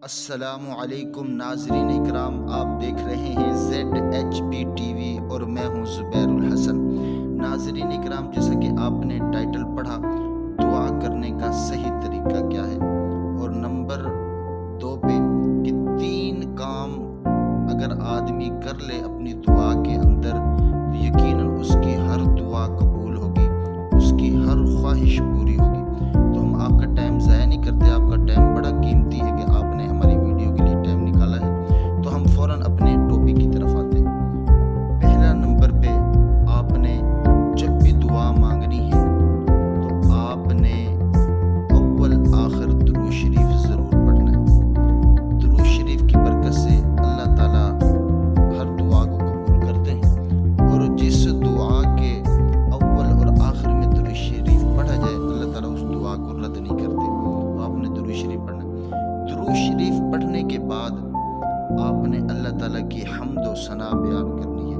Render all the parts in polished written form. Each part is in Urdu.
السلام علیکم ناظرین اکرام، آپ دیکھ رہے ہیں ZHP TV اور میں ہوں زبیر الحسن۔ ناظرین اکرام، جیسا کہ آپ نے ٹائٹل پڑھا، دعا کرنے کا صحیح طریقہ کیا ہے، اور نمبر 2 پہ کہ 3 کام اگر آدمی کر لے اپنی دعا کے اندر تو یقیناً اس کی ہر دعا قبول ہوگی، اس کی ہر خواہش پوری ہوگی۔ تو ہم آپ کا ٹائم ضائع نہیں کرتے، آپ کا ٹائم بڑا قیمتی ہے کہ آپ نے ہماری ویڈیو کے لیے ٹائم نکالا ہے، تو ہم فوراً اپنے ٹاپک کی طرف آتے ہیں۔ پہلا نمبر پہ آپ نے جب بھی دعا مانگنی ہے تو آپ نے اول آخر درود شریف ضرور پڑھنا ہے۔ درود شریف کی برکت سے اللہ تعالیٰ ہر دعا کو قبول کرتے ہیں، اور جس دعا کے اول اور آخر میں درود شریف پڑھا جائے اللہ تعالیٰ اس دعا کو رد نہیں کرتے۔ تو آپ نے درود شریف پڑھنا ہے۔ درود شریف پڑھنے کے بعد آپ نے اللہ تعالیٰ کی حمد و ثنا بیان کرنی ہے۔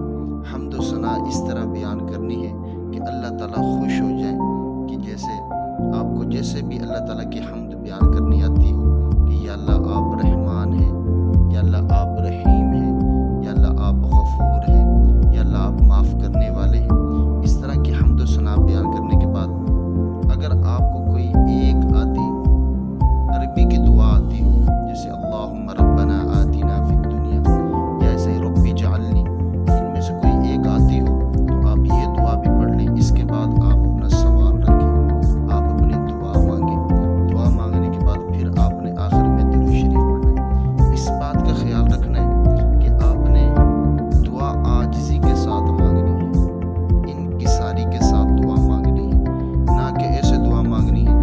حمد و ثنا اس طرح بیان کرنی ہے کہ اللہ تعالیٰ خوش ہو جائیں، کہ جیسے آپ کو جیسے بھی اللہ تعالیٰ کی حمد بیان کرنی آتی ہو کہ یا اللہ آپ رحمان ہیں، یا اللہ آپ رحیم ہیں، یا اللہ آپ غفور ہیں، یا اللہ آپ معاف کرنے والے ہیں۔ اس طرح کی حمد و ثنا بیان کرنے کے بعد اگر آپ کو کوئی ایک آدھی عربی کی دعا آتی ہو، جیسے اللہم ربنا آتنا فی الدنیا یا ایسے ربی جعلنی، ان میں سے کوئی ایک آتی ہو تو آپ یہ دعا بھی پڑھ لیں۔ اس کے بعد آپ اپنا سوال رکھیں، آپ اپنی دعا مانگیں۔ دعا مانگنے کے بعد پھر آپ نے آخر میں درود شریف پڑھنا ہے۔ اس بات کا خیال رکھنا ہے کہ آپ نے دعا عاجزی کے ساتھ مانگنی ہے، انکساری کے ساتھ دعا مانگنی ہے، نہ کہ ایسے دعا مانگنی ہے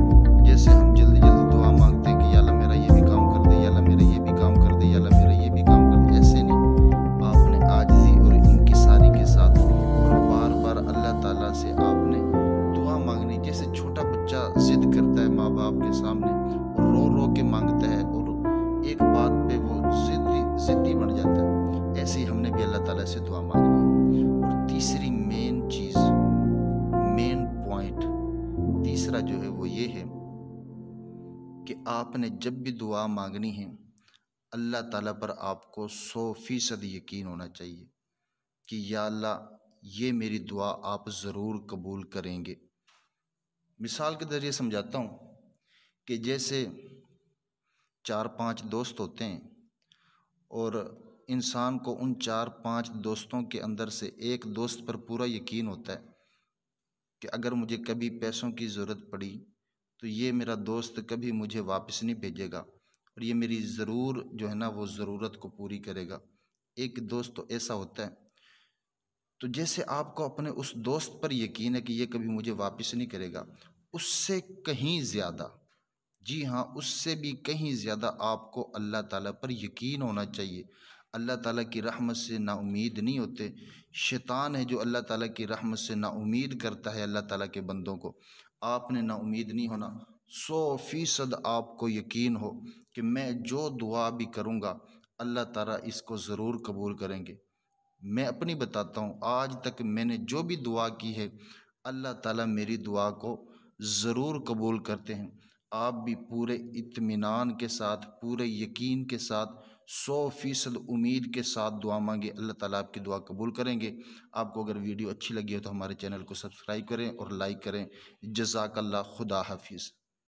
جیسے ہم جلدی جلدی دعا مانگتے ہیں کہ یا اللہ میرا یہ بھی کام کر دے، یا اللہ میرا یہ بھی کام کر دے، یا اللہ میرا یہ بھی کام کر دے۔ ایسے نہیں، آپ نے عاجزی اور انکساری کے ساتھ اور بار بار اللہ تعالیٰ سے آپ نے دعا مانگنی۔ جیسے چھوٹا بچہ ضد کرتا ہے ماں باپ کے سامنے اور رو رو کے مانگتا ہے، اور ایک بات پہ وہ ضدی بن جاتا ہے، ایسے ہی ہم نے بھی اللہ تعالیٰ سے دعا مانگنی ہے۔ اور تیسری مین چیز، مین پوائنٹ تیسرا جو ہے وہ یہ ہے کہ آپ نے جب بھی دعا مانگنی ہے اللہ تعالیٰ پر آپ کو 100% یقین ہونا چاہیے کہ یا اللہ یہ میری دعا آپ ضرور قبول کریں گے۔ مثال کے ذریعے سمجھاتا ہوں کہ جیسے 4-5 دوست ہوتے ہیں، اور انسان کو ان 4-5 دوستوں کے اندر سے ایک دوست پر پورا یقین ہوتا ہے کہ اگر مجھے کبھی پیسوں کی ضرورت پڑی تو یہ میرا دوست کبھی مجھے واپس نہیں بھیجے گا، اور یہ میری ضرور جو ہے نا وہ ضرورت کو پوری کرے گا۔ ایک دوست تو ایسا ہوتا ہے۔ تو جیسے آپ کو اپنے اس دوست پر یقین ہے کہ یہ کبھی مجھے واپس نہیں کرے گا، اس سے کہیں زیادہ، جی ہاں اس سے بھی کہیں زیادہ آپ کو اللہ تعالیٰ پر یقین ہونا چاہیے۔ اللہ تعالیٰ کی رحمت سے نا امید نہیں ہوتے۔ شیطان ہے جو اللہ تعالیٰ کی رحمت سے نا امید کرتا ہے اللہ تعالیٰ کے بندوں کو۔ آپ نے نا امید نہیں ہونا، 100% آپ کو یقین ہو کہ میں جو دعا بھی کروں گا اللہ تعالیٰ اس کو ضرور قبول کریں گے۔ میں اپنی بتاتا ہوں، آج تک میں نے جو بھی دعا کی ہے اللہ تعالیٰ میری دعا کو ضرور قبول کرتے ہیں۔ آپ بھی پورے اطمینان کے ساتھ، پورے یقین کے ساتھ، 100% امید کے ساتھ دعا مانگے، اللہ تعالیٰ آپ کی دعا قبول کریں گے۔ آپ کو اگر ویڈیو اچھی لگی ہو تو ہمارے چینل کو سبسکرائب کریں اور لائک کریں۔ جزاک اللہ، خدا حافظ۔